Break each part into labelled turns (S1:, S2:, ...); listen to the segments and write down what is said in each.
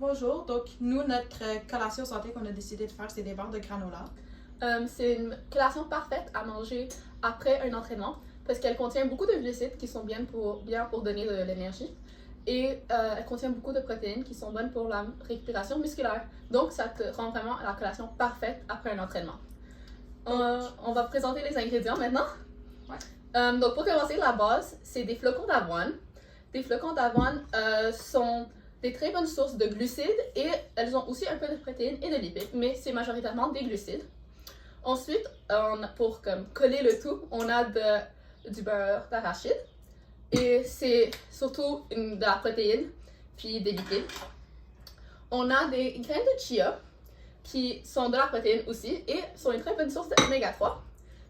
S1: Bonjour, donc nous, notre collation santé qu'on a décidé de faire, c'est des barres de granola.
S2: C'est une collation parfaite à manger après un entraînement parce qu'elle contient beaucoup de glucides qui sont bien pour donner de l'énergie et elle contient beaucoup de protéines qui sont bonnes pour la récupération musculaire. Donc, ça te rend vraiment la collation parfaite après un entraînement. On va présenter les ingrédients maintenant.
S1: Ouais.
S2: Donc, pour commencer, la base, c'est des flocons d'avoine. Des flocons d'avoine sont des très bonnes sources de glucides et elles ont aussi un peu de protéines et de lipides, mais c'est majoritairement des glucides. Ensuite, pour coller le tout, on a du beurre d'arachide et c'est surtout de la protéine puis des lipides. On a des graines de chia qui sont de la protéine aussi et sont une très bonne source d'oméga 3.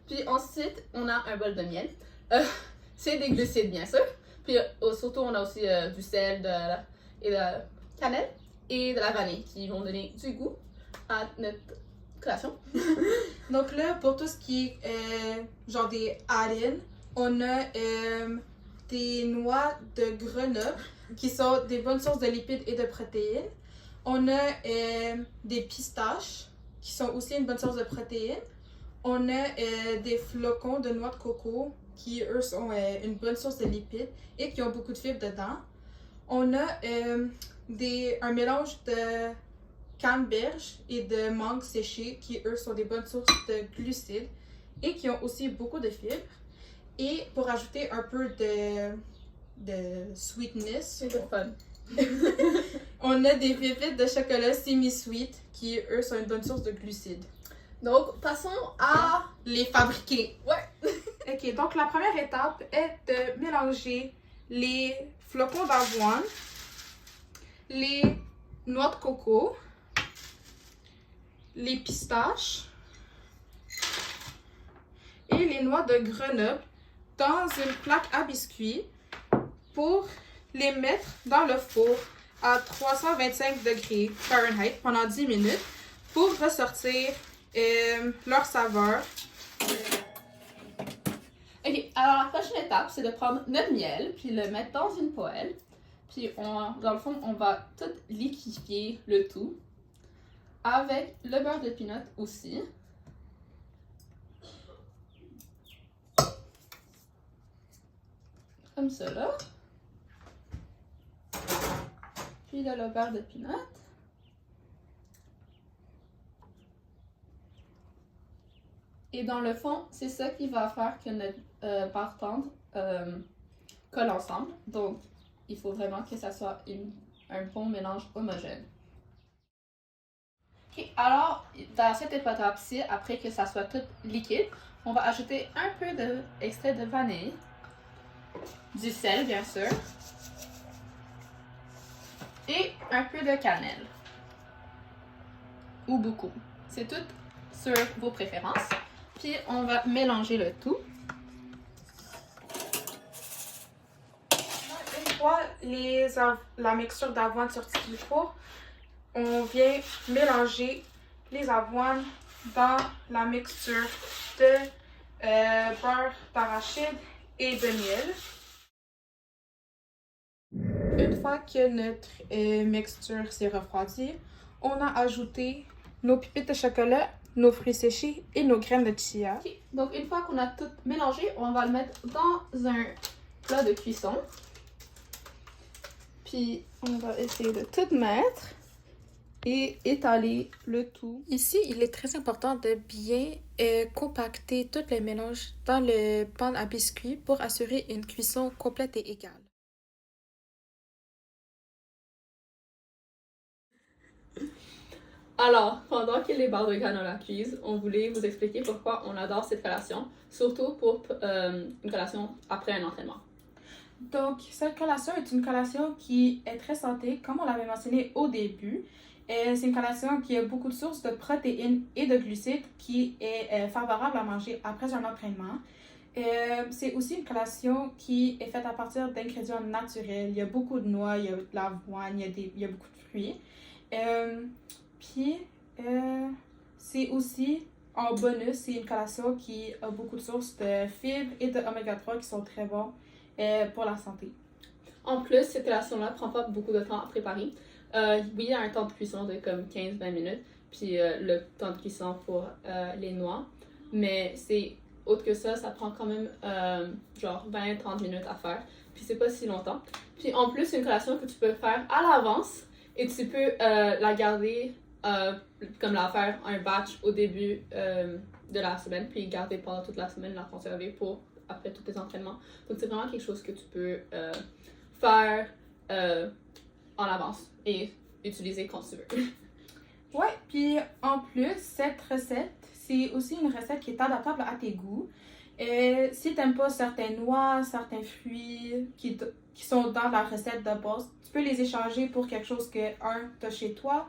S2: Puis ensuite, on a un bol de miel. C'est des glucides, bien sûr. Puis surtout, on a aussi du sel et de la cannelle et de la vanille qui vont donner du goût à notre collation.
S1: Donc là, pour tout ce qui est genre des add-ins, on a des noix de Grenoble qui sont des bonnes sources de lipides et de protéines. On a des pistaches qui sont aussi une bonne source de protéines. On a des flocons de noix de coco qui, eux, sont une bonne source de lipides et qui ont beaucoup de fibres dedans. On a un mélange de canneberge et de mangue séchée qui, eux, sont des bonnes sources de glucides et qui ont aussi beaucoup de fibres. Et pour ajouter un peu de sweetness,
S2: C'est fun.
S1: on a des pépites de chocolat semi-sweet qui, eux, sont une bonne source de glucides.
S2: Donc, passons à
S1: les fabriquer.
S2: Ouais.
S1: Ok, donc la première étape est de mélanger les flocons d'avoine, les noix de coco, les pistaches et les noix de Grenoble dans une plaque à biscuits pour les mettre dans le four à 325 degrés Fahrenheit pendant 10 minutes pour ressortir leur saveur.
S2: Ok, alors la prochaine étape, c'est de prendre notre miel, puis le mettre dans une poêle. Puis dans le fond, on va tout liquéfier le tout. Avec le beurre de pinot aussi. Comme ça là. Puis là, le beurre de pinot. Et dans le fond, c'est ça qui va faire que notre barre tendre colle ensemble. Donc, il faut vraiment que ça soit un bon mélange homogène. Ok, alors, dans cette étape-ci, après que ça soit tout liquide, on va ajouter un peu d'extrait de vanille, du sel bien sûr, et un peu de cannelle. Ou beaucoup. C'est tout sur vos préférences. Puis on va mélanger le tout.
S1: Une fois la mixture d'avoine sortie du four, on vient mélanger les avoines dans la mixture de beurre d'arachide et de miel. Une fois que notre mixture s'est refroidie, on a ajouté nos pépites de chocolat, nos fruits séchés et nos graines de chia.
S2: Okay. Donc une fois qu'on a tout mélangé, on va le mettre dans un plat de cuisson. Puis on va essayer de tout mettre et étaler le tout.
S1: Ici, il est très important de bien compacter tout le mélange dans le pan à biscuits pour assurer une cuisson complète et égale.
S2: Alors, pendant que les barres de granola cuisent, on voulait vous expliquer pourquoi on adore cette collation, surtout pour une collation après un entraînement.
S1: Donc, cette collation est une collation qui est très santé, comme on l'avait mentionné au début. C'est une collation qui a beaucoup de sources de protéines et de glucides qui est favorable à manger après un entraînement. C'est aussi une collation qui est faite à partir d'ingrédients naturels. Il y a beaucoup de noix, il y a de l'avoine, il y a beaucoup de fruits. Puis, c'est aussi, en bonus, c'est une collation qui a beaucoup de sources de fibres et de oméga 3 qui sont très bons pour la santé.
S2: En plus, cette collation-là prend pas beaucoup de temps à préparer. Oui, il y a un temps de cuisson de comme 15-20 minutes, puis le temps de cuisson pour les noix. Mais c'est autre que ça prend quand même genre 20-30 minutes à faire, puis c'est pas si longtemps. Puis en plus, c'est une collation que tu peux faire à l'avance et tu peux la garder comme la faire un batch au début de la semaine, puis garder pendant toute la semaine, la conserver pour après tous tes entraînements. Donc c'est vraiment quelque chose que tu peux faire en avance et utiliser quand tu veux.
S1: Ouais, puis en plus, cette recette, c'est aussi une recette qui est adaptable à tes goûts. Si t'aimes pas certaines noix, certains fruits qui sont dans la recette de base, tu peux les échanger pour quelque chose que, t'as chez toi,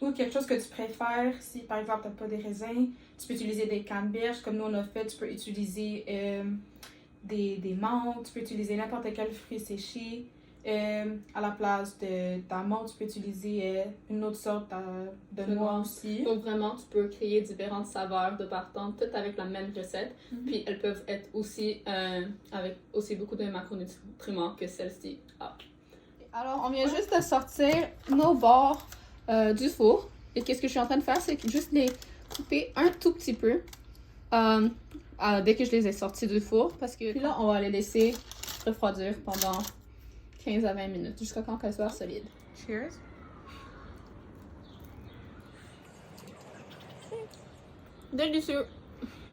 S1: ou quelque chose que tu préfères. Si par exemple t'as pas des raisins, tu peux utiliser des canneberges comme nous on a fait, tu peux utiliser des menthes, tu peux utiliser n'importe quel fruit séché. À la place d'amande, tu peux utiliser une autre sorte de noix aussi.
S2: Donc vraiment, tu peux créer différentes saveurs de partant, toutes avec la même recette. Puis elles peuvent être aussi avec aussi beaucoup de macronutriments que celle-ci a. Alors, on vient juste de sortir nos bords du four. Et qu'est-ce que je suis en train de faire, c'est juste les couper un tout petit peu dès que je les ai sortis du four. Puis là, on va les laisser refroidir pendant 15 à 20 minutes, jusqu'à quand qu'elle soit solide.
S1: Cheers!
S2: Délicieux!